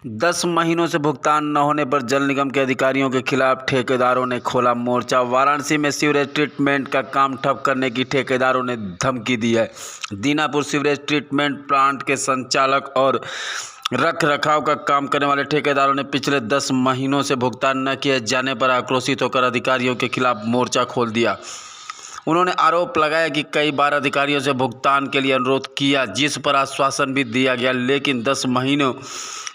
10 महीनों से भुगतान न होने पर जल निगम के अधिकारियों के खिलाफ ठेकेदारों ने खोला मोर्चा। वाराणसी में सीवरेज ट्रीटमेंट का काम ठप करने की ठेकेदारों ने धमकी दी है। दीनापुर सीवरेज ट्रीटमेंट प्लांट के संचालक और रख रखाव का काम करने वाले ठेकेदारों ने पिछले 10 महीनों से भुगतान न किए जाने पर आक्रोशित होकर अधिकारियों के खिलाफ मोर्चा खोल दिया। उन्होंने आरोप लगाया कि कई बार अधिकारियों से भुगतान के लिए अनुरोध किया, जिस पर आश्वासन भी दिया गया, लेकिन 10 महीनों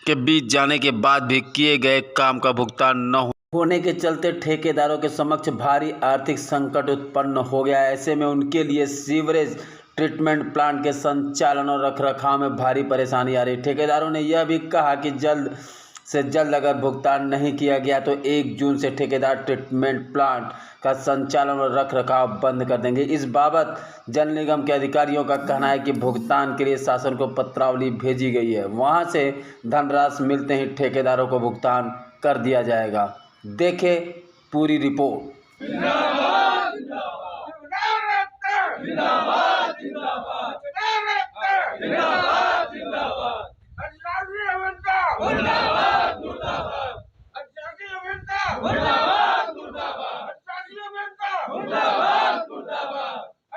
के बीत जाने के बाद भी किए गए काम का भुगतान न होने के चलते ठेकेदारों के समक्ष भारी आर्थिक संकट उत्पन्न हो गया है। ऐसे में उनके लिए सीवरेज ट्रीटमेंट प्लांट के संचालन और रखरखाव में भारी परेशानी आ रही। ठेकेदारों ने यह भी कहा कि जल्द से जल्द अगर भुगतान नहीं किया गया तो 1 जून से ठेकेदार ट्रीटमेंट प्लांट का संचालन और रखरखाव बंद कर देंगे। इस बाबत जल निगम के अधिकारियों का कहना है कि भुगतान के लिए शासन को पत्रावली भेजी गई है, वहां से धनराशि मिलते ही ठेकेदारों को भुगतान कर दिया जाएगा। देखें पूरी रिपोर्ट।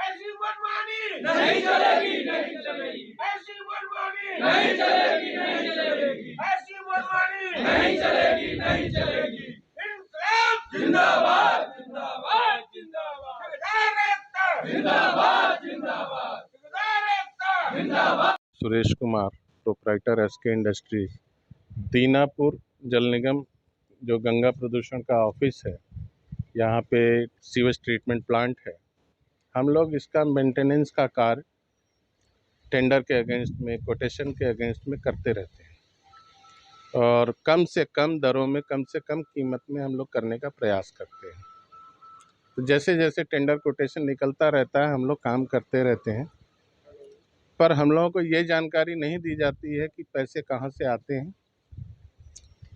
ऐसी मनमानी नहीं चलेगी, नहीं चलेगी। ऐसी मनमानी नहीं चलेगी, नहीं चलेगी। ऐसी मनमानी नहीं चलेगी, नहीं चलेगी। इंकलाब जिंदाबाद, जिंदाबाद, जिंदाबाद। ठेकेदार एकता जिंदाबाद, जिंदाबाद। ठेकेदार एकता जिंदाबाद। Suresh Kumar, proprietor SK industries, Dinapur Jal Nigam जो गंगा प्रदूषण का ऑफिस है, यहाँ पे सीवेज ट्रीटमेंट प्लांट है। हम लोग इसका मेंटेनेंस का कार्य टेंडर के अगेंस्ट में, कोटेशन के अगेंस्ट में करते रहते हैं और कम से कम दरों में, कम से कम कीमत में हम लोग करने का प्रयास करते हैं। तो जैसे जैसे टेंडर कोटेशन निकलता रहता है, हम लोग काम करते रहते हैं, पर हम लोगों को ये जानकारी नहीं दी जाती है कि पैसे कहाँ से आते हैं,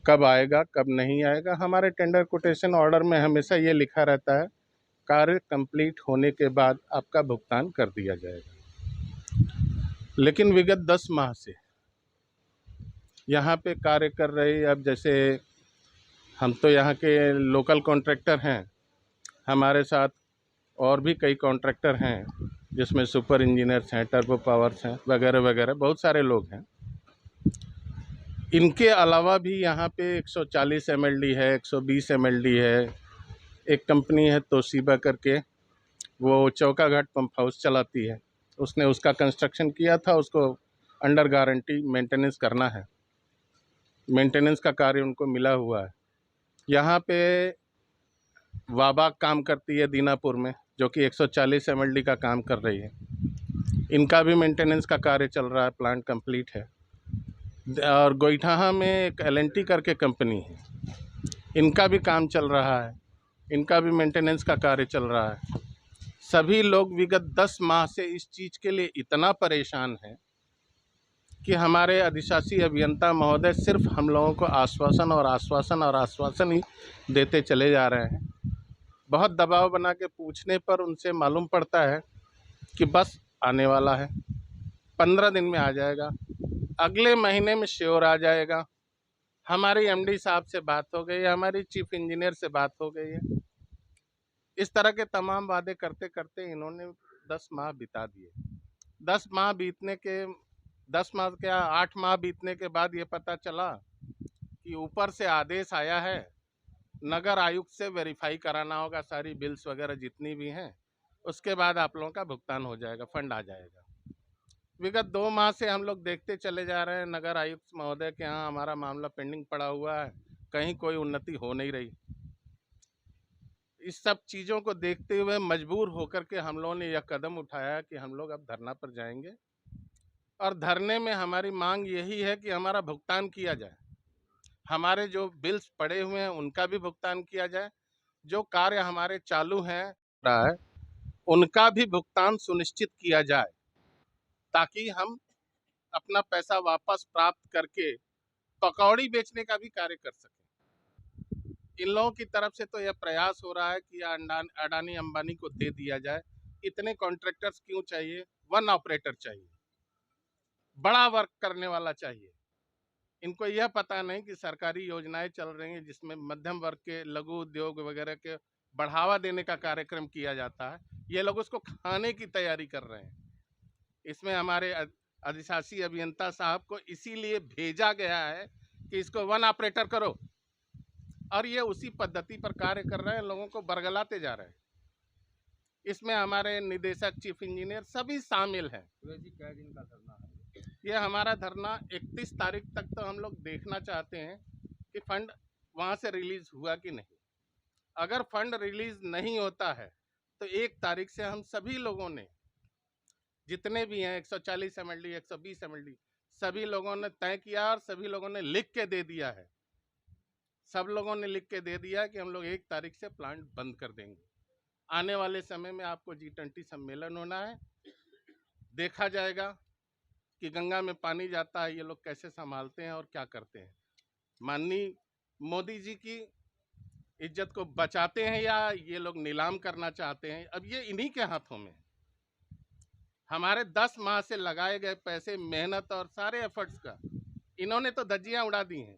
कब आएगा, कब नहीं आएगा। हमारे टेंडर कोटेशन ऑर्डर में हमेशा ये लिखा रहता है, कार्य कंप्लीट होने के बाद आपका भुगतान कर दिया जाएगा। लेकिन विगत 10 माह से यहाँ पे कार्य कर रहे, अब जैसे हम तो यहाँ के लोकल कॉन्ट्रैक्टर हैं, हमारे साथ और भी कई कॉन्ट्रैक्टर हैं, जिसमें सुपर इंजीनियर्स हैं, टर्बो पावर्स हैं, वगैरह वगैरह बहुत सारे लोग हैं। इनके अलावा भी यहाँ पे 140 MLD है, 120 MLD है। एक कंपनी है तोशिबा करके, वो चौका घाट पंप हाउस चलाती है, उसने उसका कंस्ट्रक्शन किया था, उसको अंडर गारंटी मेंटेनेंस करना है। मेंटेनेंस का कार्य उनको मिला हुआ है। यहाँ पे वाबा काम करती है दीनापुर में, जो कि 140 MLD का काम कर रही है। इनका भी मेंटेनेंस का कार्य चल रहा है, प्लांट कंप्लीट है। और गोईठाहा में एक LNT करके कंपनी है, इनका भी काम चल रहा है, इनका भी मेंटेनेंस का कार्य चल रहा है। सभी लोग विगत 10 माह से इस चीज़ के लिए इतना परेशान हैं कि हमारे अधिशासी अभियंता महोदय सिर्फ हम लोगों को आश्वासन और आश्वासन और आश्वासन ही देते चले जा रहे हैं। बहुत दबाव बना के पूछने पर उनसे मालूम पड़ता है कि बस आने वाला है, 15 दिन में आ जाएगा, अगले महीने में श्योर आ जाएगा। हमारी MD साहब से बात हो गई है, हमारी चीफ इंजीनियर से बात हो गई है। इस तरह के तमाम वादे करते करते इन्होंने 10 माह बिता दिए। 10 माह बीतने के 10 माह क्या 8 माह बीतने के बाद ये पता चला कि ऊपर से आदेश आया है, नगर आयुक्त से वेरीफाई कराना होगा सारी बिल्स वगैरह जितनी भी हैं, उसके बाद आप लोगों का भुगतान हो जाएगा, फंड आ जाएगा। विगत 2 माह से हम लोग देखते चले जा रहे हैं नगर आयुक्त महोदय के यहाँ हमारा मामला पेंडिंग पड़ा हुआ है, कहीं कोई उन्नति हो नहीं रही। इस सब चीज़ों को देखते हुए मजबूर होकर के हम लोगों ने यह कदम उठाया कि हम लोग अब धरना पर जाएंगे और धरने में हमारी मांग यही है कि हमारा भुगतान किया जाए, हमारे जो बिल्स पड़े हुए हैं उनका भी भुगतान किया जाए, जो कार्य हमारे चालू हैं उनका भी भुगतान सुनिश्चित किया जाए, ताकि हम अपना पैसा वापस प्राप्त करके पकौड़ी बेचने का भी कार्य कर सकें। इन लोगों की तरफ से तो यह प्रयास हो रहा है कि अडानी अंबानी को दे दिया जाए। इतने कॉन्ट्रैक्टर्स क्यों चाहिए? 1 ऑपरेटर चाहिए, बड़ा वर्क करने वाला चाहिए। इनको यह पता नहीं कि सरकारी योजनाएं चल रही हैं जिसमें मध्यम वर्ग के लघु उद्योग वगैरह के बढ़ावा देने का कार्यक्रम किया जाता है। ये लोग उसको खाने की तैयारी कर रहे हैं। इसमें हमारे अधिशासी अभियंता साहब को इसीलिए भेजा गया है कि इसको वन ऑपरेटर करो, और ये उसी पद्धति पर कार्य कर रहे हैं, लोगों को बरगलाते जा रहे हैं। इसमें हमारे निदेशक, चीफ इंजीनियर सभी शामिल हैं। क्या दिन का धरना है? ये हमारा धरना 31 तारीख तक तो हम लोग देखना चाहते हैं कि फंड वहाँ से रिलीज हुआ कि नहीं। अगर फंड रिलीज नहीं होता है तो 1 तारीख से हम सभी लोगों ने, जितने भी हैं 140 MLD 120 MLD, सभी लोगों ने तय किया और सभी लोगों ने लिख के दे दिया है। सब लोगों ने लिख के दे दिया कि हम लोग 1 तारीख से प्लांट बंद कर देंगे। आने वाले समय में आपको G20 सम्मेलन होना है, देखा जाएगा कि गंगा में पानी जाता है ये लोग कैसे संभालते हैं और क्या करते हैं। माननीय मोदी जी की इज्जत को बचाते हैं या ये लोग नीलाम करना चाहते हैं, अब ये इन्हीं के हाथों में है। हमारे 10 माह से लगाए गए पैसे, मेहनत और सारे एफर्ट्स का इन्होंने तो धज्जियां उड़ा दी हैं।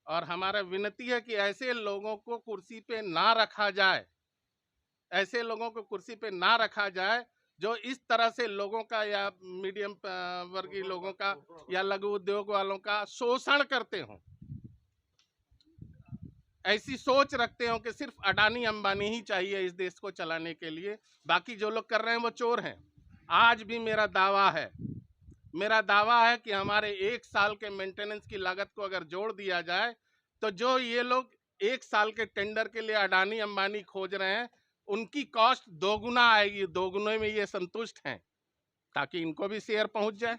और हमारा विनती है कि ऐसे लोगों को कुर्सी पे ना रखा जाए, ऐसे लोगों को कुर्सी पे ना रखा जाए जो इस तरह से लोगों का या मीडियम वर्गीय लोगों का या लघु उद्योग वालों का शोषण करते हों, ऐसी सोच रखते हो कि सिर्फ अडानी अंबानी ही चाहिए इस देश को चलाने के लिए, बाकी जो लोग कर रहे हैं वो चोर हैं। आज भी मेरा दावा है कि हमारे 1 साल के मेंटेनेंस की लागत को अगर जोड़ दिया जाए तो जो ये लोग 1 साल के टेंडर के लिए अडानी अंबानी खोज रहे हैं उनकी कॉस्ट 2 गुना आएगी। 2 गुने में ये संतुष्ट हैं ताकि इनको भी शेयर पहुंच जाए।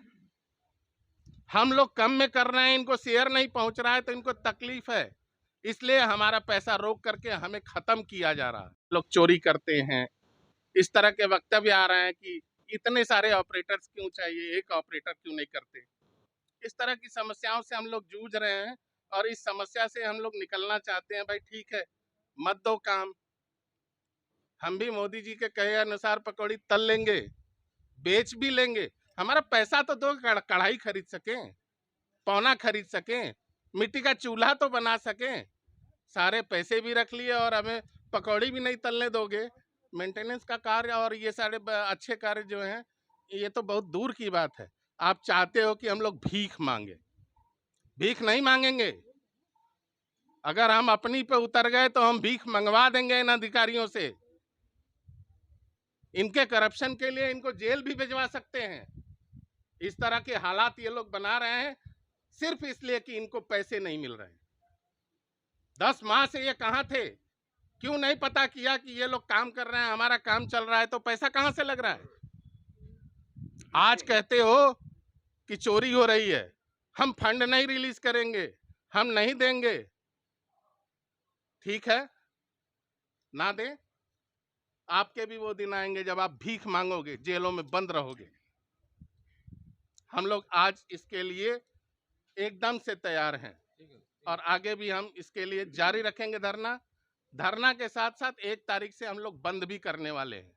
हम लोग कम में कर रहे हैं, इनको शेयर नहीं पहुंच रहा है तो इनको तकलीफ है, इसलिए हमारा पैसा रोक करके हमें खत्म किया जा रहा है। लोग चोरी करते हैं, इस तरह के वक्तव्य आ रहे हैं कि इतने सारे ऑपरेटर्स क्यों चाहिए, 1 ऑपरेटर क्यों नहीं करते। इस तरह की समस्याओं से हम लोग जूझ रहे हैं और इस समस्या से हम लोग निकलना चाहते हैं। भाई ठीक है, मत दो काम, हम भी मोदी जी के कहे अनुसार पकौड़ी तल लेंगे, बेच भी लेंगे। हमारा पैसा तो दो, कढ़ाई खरीद सकें, पौना खरीद सकें, मिट्टी का चूल्हा तो बना सकें। सारे पैसे भी रख लिए और हमें पकौड़ी भी नहीं तलने दोगे। मेंटेनेंस का कार्य और ये सारे अच्छे कार्य जो हैं ये तो बहुत दूर की बात है। आप चाहते हो कि हम लोग भीख मांगे, भीख नहीं मांगेंगे। अगर हम अपनी पे उतर गए तो हम भीख मंगवा देंगे इन अधिकारियों से। इनके करप्शन के लिए इनको जेल भी भिजवा सकते हैं। इस तरह के हालात ये लोग बना रहे हैं सिर्फ इसलिए कि इनको पैसे नहीं मिल रहे। 10 माह से ये कहाँ थे? क्यों नहीं पता किया कि ये लोग काम कर रहे हैं, हमारा काम चल रहा है, तो पैसा कहाँ से लग रहा है? आज कहते हो कि चोरी हो रही है, हम फंड नहीं रिलीज करेंगे, हम नहीं देंगे। ठीक है, ना दें, आपके भी वो दिन आएंगे जब आप भीख मांगोगे, जेलों में बंद रहोगे। हम लोग आज इसके लिए एकदम से तैयार हैं और आगे भी हम इसके लिए जारी रखेंगे धरना के साथ साथ 1 तारीख से हम लोग बंद भी करने वाले हैं।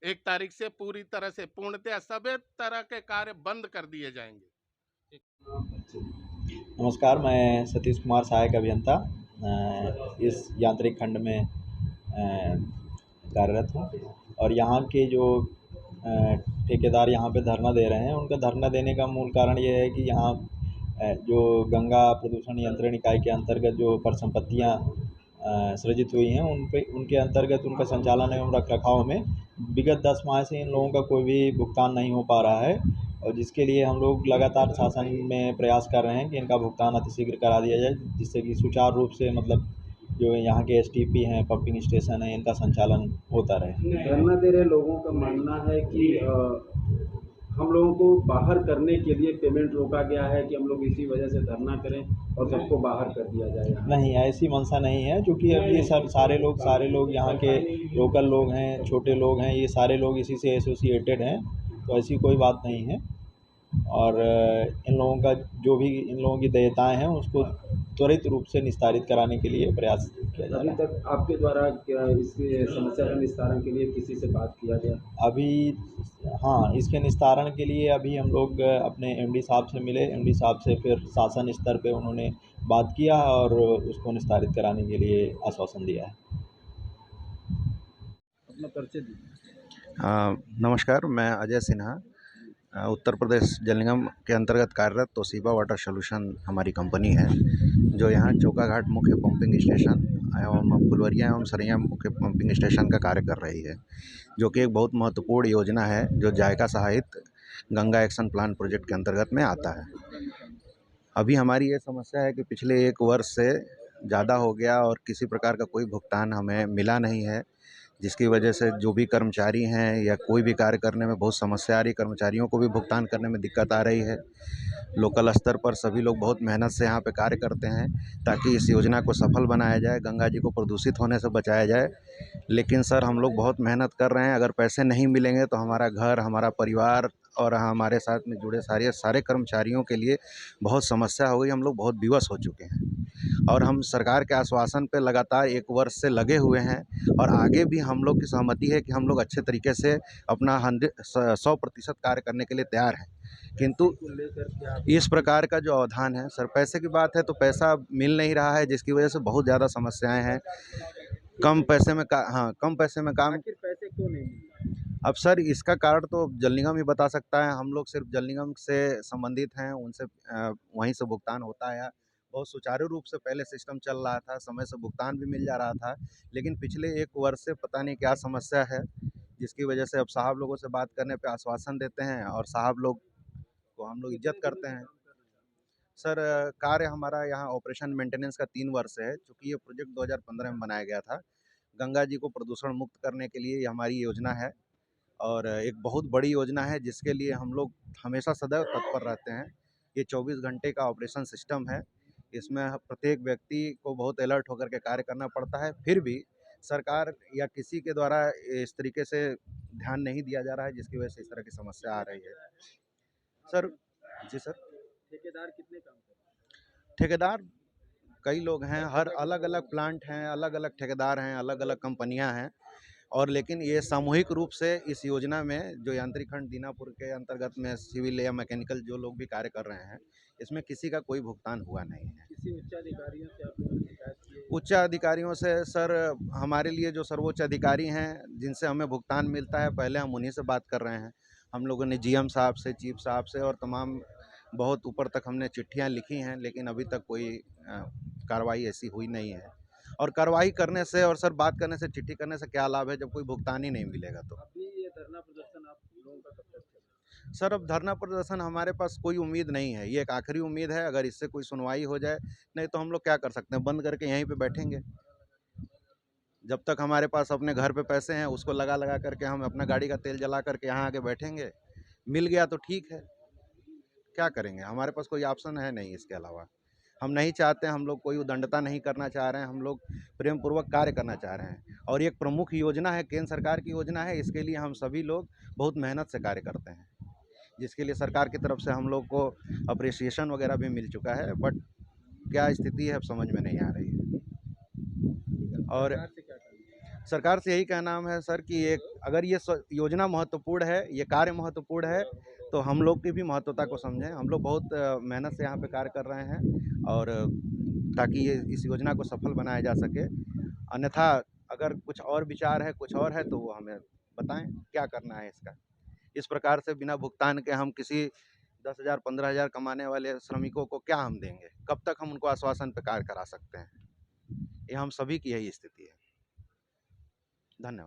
1 तारीख से पूरी तरह से पूर्णतः सभी तरह के कार्य बंद कर दिए जाएंगे। नमस्कार, मैं सतीश कुमार, सहायक अभियंता इस यांत्रिक खंड में कार्यरत हूँ। और यहाँ के जो ठेकेदार यहाँ पे धरना दे रहे हैं, उनका धरना देने का मूल कारण ये है कि यहाँ जो गंगा प्रदूषण नियंत्रण इकाई के अंतर्गत जो परिसंपत्तियाँ सृजित हुई हैं उनके अंतर्गत उनका संचालन एवं रखरखाव में विगत 10 माह से इन लोगों का कोई भी भुगतान नहीं हो पा रहा है, और जिसके लिए हम लोग लगातार शासन में प्रयास कर रहे हैं कि इनका भुगतान अतिशीघ्र करा दिया जाए, जिससे कि सुचारू रूप से मतलब जो यहाँ के STP हैं, पंपिंग स्टेशन है, इनका संचालन होता रहे। धरना दे रहे लोगों का मानना है कि हम लोगों को बाहर करने के लिए पेमेंट रोका गया है कि हम लोग इसी वजह से धरना करें और सबको बाहर कर दिया जाए। नहीं, ऐसी मंशा नहीं है, क्योंकि अब ये सब सारे लोग यहाँ के लोकल लोग हैं, छोटे लोग हैं, ये सारे लोग इसी से एसोसिएटेड हैं, तो ऐसी कोई बात नहीं है। और इन लोगों का जो भी इन लोगों की देयताएँ हैं उसको त्वरित रूप से निस्तारित कराने के लिए प्रयास किया जा अभी रहा है। तक आपके द्वारा क्या इसकी समस्या का निस्तारण के लिए किसी से बात किया गया? अभी हाँ, इसके निस्तारण के लिए अभी हम लोग अपने एमडी साहब से मिले। एमडी साहब से फिर शासन स्तर पे उन्होंने बात किया और उसको निस्तारित कराने के लिए आश्वासन दिया है। अपना परिचय दीजिए। नमस्कार, मैं अजय सिन्हा उत्तर प्रदेश जल निगम के अंतर्गत कार्यरत तोशिबा वाटर सॉल्यूशन हमारी कंपनी है, जो यहाँ चौकाघाट मुख्य पंपिंग स्टेशन एवं फुलवरिया एवं सरिया मुख्य पंपिंग स्टेशन का कार्य कर रही है, जो कि एक बहुत महत्वपूर्ण योजना है, जो जायका सहायित गंगा एक्शन प्लान प्रोजेक्ट के अंतर्गत में आता है। अभी हमारी ये समस्या है कि पिछले 1 वर्ष से ज़्यादा हो गया और किसी प्रकार का कोई भुगतान हमें मिला नहीं है, जिसकी वजह से जो भी कर्मचारी हैं या कोई भी कार्य करने में बहुत समस्या आ रही, कर्मचारियों को भी भुगतान करने में दिक्कत आ रही है। लोकल स्तर पर सभी लोग बहुत मेहनत से यहाँ पे कार्य करते हैं ताकि इस योजना को सफल बनाया जाए, गंगा जी को प्रदूषित होने से बचाया जाए। लेकिन सर, हम लोग बहुत मेहनत कर रहे हैं, अगर पैसे नहीं मिलेंगे तो हमारा घर, हमारा परिवार और हमारे साथ में जुड़े सारे कर्मचारियों के लिए बहुत समस्या हो गई। हम लोग बहुत विवश हो चुके हैं और हम सरकार के आश्वासन पे लगातार 1 वर्ष से लगे हुए हैं और आगे भी हम लोग की सहमति है कि हम लोग अच्छे तरीके से अपना 100% कार्य करने के लिए तैयार हैं। किंतु इस प्रकार का जो अवधान है सर, पैसे की बात है तो पैसा मिल नहीं रहा है, जिसकी वजह से बहुत ज़्यादा समस्याएं हैं। कम पैसे में काम। आखिर पैसे क्यों नहीं मिल रहे? अब सर, इसका कारण तो जल निगम ही बता सकता है। हम लोग सिर्फ जल निगम से संबंधित हैं, उनसे वहीं से भुगतान होता है। बहुत सुचारू रूप से पहले सिस्टम चल रहा था, समय से भुगतान भी मिल जा रहा था, लेकिन पिछले 1 वर्ष से पता नहीं क्या समस्या है, जिसकी वजह से अब साहब लोगों से बात करने पे आश्वासन देते हैं और साहब लोग को हम लोग इज्जत करते हैं। सर, कार्य हमारा यहाँ ऑपरेशन मेंटेनेंस का 3 वर्ष है, चूँकि ये प्रोजेक्ट 2015 में बनाया गया था। गंगा जी को प्रदूषण मुक्त करने के लिए ये हमारी योजना है और एक बहुत बड़ी योजना है, जिसके लिए हम लोग हमेशा सदैव तत्पर रहते हैं। ये 24 घंटे का ऑपरेशन सिस्टम है। इसमें प्रत्येक व्यक्ति को बहुत अलर्ट होकर के कार्य करना पड़ता है। फिर भी सरकार या किसी के द्वारा इस तरीके से ध्यान नहीं दिया जा रहा है, जिसकी वजह से इस तरह की समस्या आ रही है। सर जी सर। ठेकेदार कितने काम कर रहे हैं? ठेकेदार कई लोग हैं, हर अलग-अलग प्लांट हैं, अलग-अलग ठेकेदार हैं, अलग-अलग कंपनियां हैं और लेकिन ये सामूहिक रूप से इस योजना में जो यांत्रिक खंड दीनापुर के अंतर्गत में सिविल या मैकेनिकल जो लोग भी कार्य कर रहे हैं, इसमें किसी का कोई भुगतान हुआ नहीं है। किसी उच्च अधिकारियों से आप लोगों ने शिकायत की है? उच्च अधिकारियों से सर, हमारे लिए जो सर्वोच्च अधिकारी हैं, जिनसे हमें भुगतान मिलता है, पहले हम उन्हीं से बात कर रहे हैं। हम लोगों ने जीएम साहब से, चीफ साहब से और तमाम बहुत ऊपर तक हमने चिट्ठियाँ लिखी हैं, लेकिन अभी तक कोई कार्रवाई ऐसी हुई नहीं है। और कार्रवाई करने से और सर बात करने से, चिट्ठी करने से क्या लाभ है जब कोई भुगतान ही नहीं मिलेगा तो। अभी ये धरना प्रदर्शन आप लोगों का कब तक चलेगा? सर, अब धरना प्रदर्शन हमारे पास कोई उम्मीद नहीं है, ये एक आखिरी उम्मीद है। अगर इससे कोई सुनवाई हो जाए, नहीं तो हम लोग क्या कर सकते हैं, बंद करके यहीं पे बैठेंगे। जब तक हमारे पास अपने घर पे पैसे हैं, उसको लगा करके हम अपना गाड़ी का तेल जला करके यहाँ आके बैठेंगे। मिल गया तो ठीक है, क्या करेंगे, हमारे पास कोई ऑप्शन है नहीं इसके अलावा। हम नहीं चाहते, हम लोग कोई उद्दंडता नहीं करना चाह रहे हैं, हम लोग प्रेम पूर्वक कार्य करना चाह रहे हैं और ये एक प्रमुख योजना है, केंद्र सरकार की योजना है। इसके लिए हम सभी लोग बहुत मेहनत से कार्य करते हैं, जिसके लिए सरकार की तरफ से हम लोग को अप्रिसिएशन वगैरह भी मिल चुका है, बट क्या स्थिति है अब समझ में नहीं आ रही है। और सरकार से क्या कहना है? सरकार से यही कहना है सर कि एक अगर ये योजना महत्वपूर्ण है, ये कार्य महत्वपूर्ण है, तो हम लोग की भी महत्वता को समझें। हम लोग बहुत मेहनत से यहाँ पे कार्य कर रहे हैं और ताकि ये इस योजना को सफल बनाया जा सके। अन्यथा अगर कुछ और विचार है, कुछ और है, तो वो हमें बताएं क्या करना है इसका। इस प्रकार से बिना भुगतान के हम किसी 10,000 15,000 कमाने वाले श्रमिकों को क्या हम देंगे? कब तक हम उनको आश्वासन पे कार्य करा सकते हैं? ये हम सभी की यही स्थिति है। धन्यवाद।